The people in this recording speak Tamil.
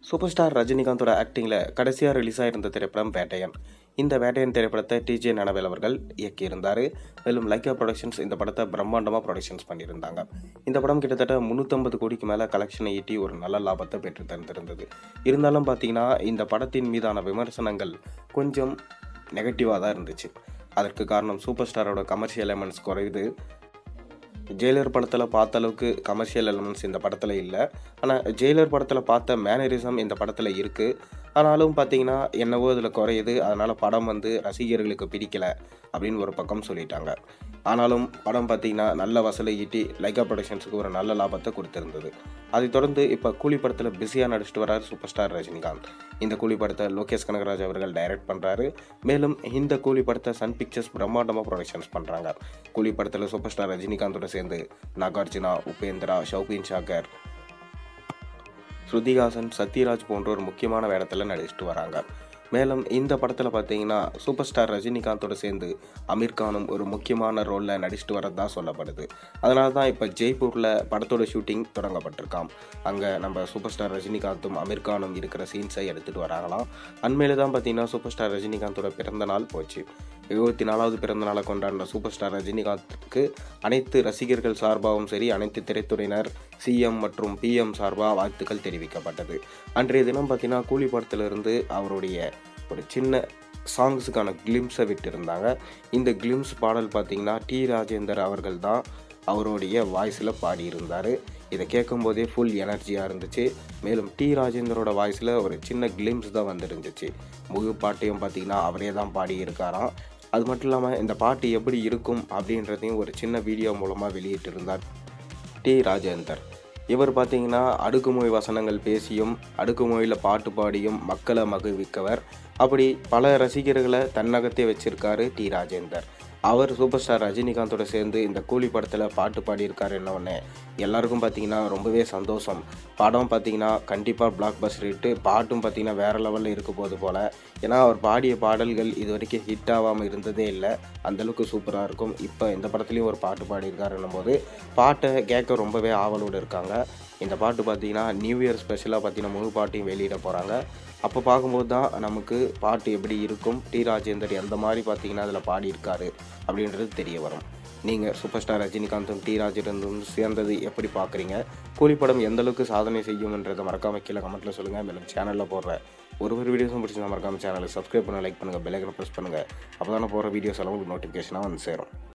சூப்பர் ஸ்டார் ரஜினிகாந்தோட ஆக்டிங்கில் கடைசியாக ரிலீஸ் ஆகிருந்த திரைப்படம் வேட்டையன். இந்த வேட்டையன் திரைப்படத்தை டிஜே ஞானவேல் அவர்கள் இயக்கியிருந்தார். மேலும் லைக்கா ப்ரொடக்ஷன்ஸ் இந்த படத்தை பிரம்மாண்டமாக ப்ரொடக்ஷன்ஸ் பண்ணியிருந்தாங்க. இந்த படம் கிட்டத்தட்ட 350 கோடிக்கு மேலே கலெக்ஷனை ஈட்டி ஒரு நல்ல லாபத்தை பெற்று தந்திருந்தது. இருந்தாலும் பார்த்தீங்கன்னா இந்த படத்தின் மீதான விமர்சனங்கள் கொஞ்சம் நெகட்டிவாக தான் இருந்துச்சு. அதற்கு காரணம் சூப்பர் ஸ்டாரோட கமர்ஷியல் எலமெண்ட்ஸ் குறையுது. ஜெயிலர் படத்தில் பார்த்த அளவுக்கு கமர்ஷியல் எலமெண்ட்ஸ் இந்த படத்தில் இல்லை. ஆனால் ஜெயிலர் படத்தில் பார்த்த மேனரிசம் இந்த படத்தில் இருக்குது. ஆனாலும் பார்த்தீங்கன்னா என்னவோ இதில் குறையுது. அதனால் படம் ரசிகர்களுக்கு பிடிக்கலை அப்படின்னு ஒரு பக்கம் சொல்லிட்டாங்க. ஆனாலும் படம் பார்த்தீங்கன்னா நல்ல வசூலை ஈட்டி லைக்கா ப்ரொடக்ஷன்ஸுக்கு ஒரு நல்ல லாபத்தை கொடுத்துருந்தது. அதைத் தொடர்ந்து இப்போ கூலி படத்தில் பிஸியாக நடிச்சிட்டு வர்றார் சூப்பர் ஸ்டார் ரஜினிகாந்த். இந்த கூலி படத்தை லோகேஷ் கனகராஜ் அவர்கள் டைரக்ட் பண்ணுறாரு. மேலும் இந்த கூலி படத்தை சன் பிக்சர்ஸ் பிரம்மாண்டமாக ப்ரொடக்ஷன்ஸ் பண்ணுறாங்க. கூலி படத்தில் சூப்பர் ஸ்டார் ரஜினிகாந்தோட சேர்ந்து நாகார்ஜுனா, உபேந்திரா, ஷௌபின் ஷாகர், ஸ்ருதிஹாசன், சத்யராஜ் போன்றோர் முக்கியமான வேடத்தில் நடிச்சிட்டு வராங்க. மேலும் இந்த படத்தில் பார்த்தீங்கன்னா சூப்பர் ஸ்டார் ரஜினிகாந்தோட சேர்ந்து அமீர் கானும் ஒரு முக்கியமான ரோலில் நடிச்சிட்டு வரதா சொல்லப்படுது. அதனால தான் இப்போ ஜெய்ப்பூரில் படத்தோட ஷூட்டிங் தொடங்கப்பட்டிருக்காம். அங்கே நம்ம சூப்பர் ஸ்டார் ரஜினிகாந்தும் அமீர் கானும் இருக்கிற சீன்ஸை எடுத்துகிட்டு வராங்களாம். அண்மையில் தான் பார்த்தீங்கன்னா சூப்பர் ஸ்டார் ரஜினிகாந்தோட பிறந்த நாள் போச்சு. 74வது பிறந்த நாளை கொண்டாடின சூப்பர் ஸ்டார் ரஜினிகாந்துக்கு அனைத்து ரசிகர்கள் சார்பாகவும் சரி, அனைத்து திரைத்துறையினர், சிஎம் மற்றும் பிஎம் சார்பாக வாழ்த்துக்கள் தெரிவிக்கப்பட்டது. அன்றைய தினம் பார்த்தீங்கன்னா கூலி படத்திலிருந்து அவருடைய ஒரு சின்ன சாங்ஸுக்கான கிளிம்ஸை விட்டுருந்தாங்க. இந்த கிளிம்ஸ் பாடல் பார்த்தீங்கன்னா டி ராஜேந்தர் அவர்கள் தான் அவருடைய வாய்ஸில் பாடியிருந்தார். இதை கேட்கும்போதே ஃபுல் எனர்ஜியாக இருந்துச்சு. மேலும் டி ராஜேந்தரோட வாய்ஸில் ஒரு சின்ன கிளிம்ஸ் தான் வந்துருந்துச்சு. முழு பாட்டையும் பார்த்தீங்கன்னா அவரே தான் பாடியிருக்காராம். அது மட்டும் இல்லாமல் இந்த பாட்டு எப்படி இருக்கும் அப்படின்றதையும் ஒரு சின்ன வீடியோ மூலமாக வெளியிட்டிருந்தார் டி ராஜேந்தர். இவர் பார்த்தீங்கன்னா அடுக்குமொழி வசனங்கள் பேசியும் அடுக்குமொழியில் பாட்டு பாடியும் மக்களை மகிழ்விக்கவர். அப்படி பல ரசிகர்களை தன்னகத்தே வச்சிருக்காரு டி ராஜேந்தர். அவர் சூப்பர் ஸ்டார் ரஜினிகாந்தோட சேர்ந்து இந்த கூலி படத்தில் பாட்டு பாடியிருக்காரு. என்னொன்னே எல்லாருக்கும் பார்த்தீங்கன்னா ரொம்பவே சந்தோஷம். படம் பார்த்தீங்கன்னா கண்டிப்பாக பிளாக் பஸ்டர் ஹிட்டு, பாட்டும் பார்த்தீங்கன்னா வேறு லெவலில் இருக்க போது போல். ஏன்னா அவர் பாடிய பாடல்கள் இது வரைக்கும் ஹிட் ஆகாமல் இருந்ததே இல்லை. அந்தளவுக்கு சூப்பராக இருக்கும். இப்போ இந்த படத்துலேயும் ஒரு பாட்டு பாடியிருக்காருன்னும் போது பாட்டை கேட்க ரொம்பவே ஆவலோடு இருக்காங்க. இந்த பாட்டு பார்த்தீங்கன்னா நியூ இயர் ஸ்பெஷலாக பார்த்தீங்கன்னா முழு பாட்டையும் வெளியிட போகிறாங்க. அப்போ பார்க்கும்போது தான் நமக்கு பாட்டு எப்படி இருக்கும், டி ராஜேந்தர் எந்த மாதிரி பார்த்தீங்கன்னா அதில் பாடியிருக்காரு அப்படின்றது தெரிய வரும். நீங்கள் சூப்பர் ஸ்டார் ரஜினிகாந்தும் டி ராஜேந்தரும் சேர்ந்தது எப்படி பார்க்குறீங்க? கூலி படம் எந்தளவுக்கு சாதனை செய்யும்ன்றதை மறக்காமல் கீழே கமெண்ட்டில் சொல்லுங்கள். மேலும் சேனலில் போடுற ஒரு வீடியோஸும் பிடிச்சிருந்தா மறக்காமல் சேனலை சப்ஸ்கிரைப் பண்ணுங்கள், லைக் பண்ணுங்கள், பெல் ஐகானை ப்ரெஸ் பண்ணுங்கள். அப்போ தானே போகிற வீடியோஸ் எல்லாம் உங்களுக்கு நோட்டிஃபிகேஷனாக சேரும்.